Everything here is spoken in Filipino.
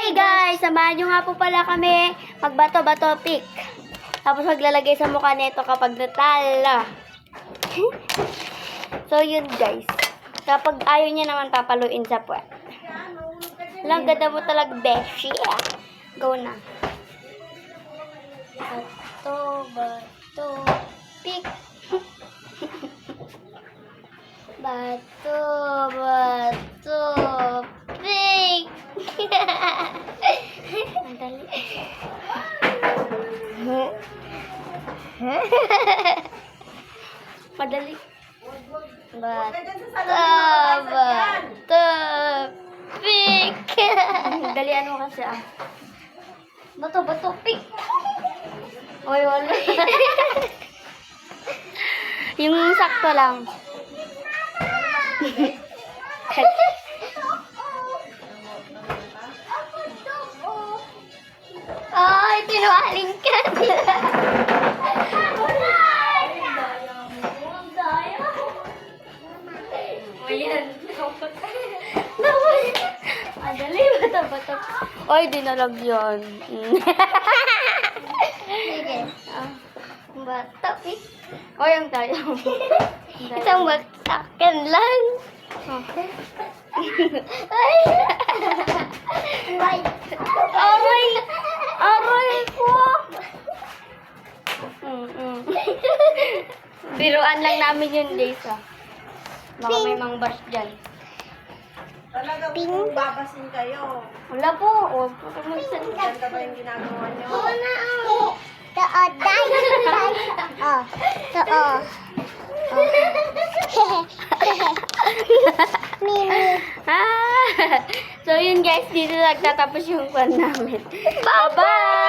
Hi guys! Samahan nyo nga po pala kami magbato-bato pick. Tapos maglalagay sa mukha nito kapag natalo. So yun guys. Kapag ayaw niya naman papaluin sa puwet. Lang ganda mo talaga, beshi. Go na. Bato, pick. Bato, pick. Madali. Madali. Bato, pick. Dalian mo kasi Bato, pick. Oy, wala. Yung sakto lang. Ay, tinualing ka. Ayan. Madali, bato. Ay, dinalagyan. Sige. Bato, eh. O, yung tayo. Isang bagsakan lang. Ay! Aray ko! Biruan lang namin yun, guys, Baka may mangbas dyan. Talaga po, babasin kayo. Wala po. Ganda ba yung ginagawa nyo? So yun guys, dito nagtatapos yung kwan namin. Bye-bye!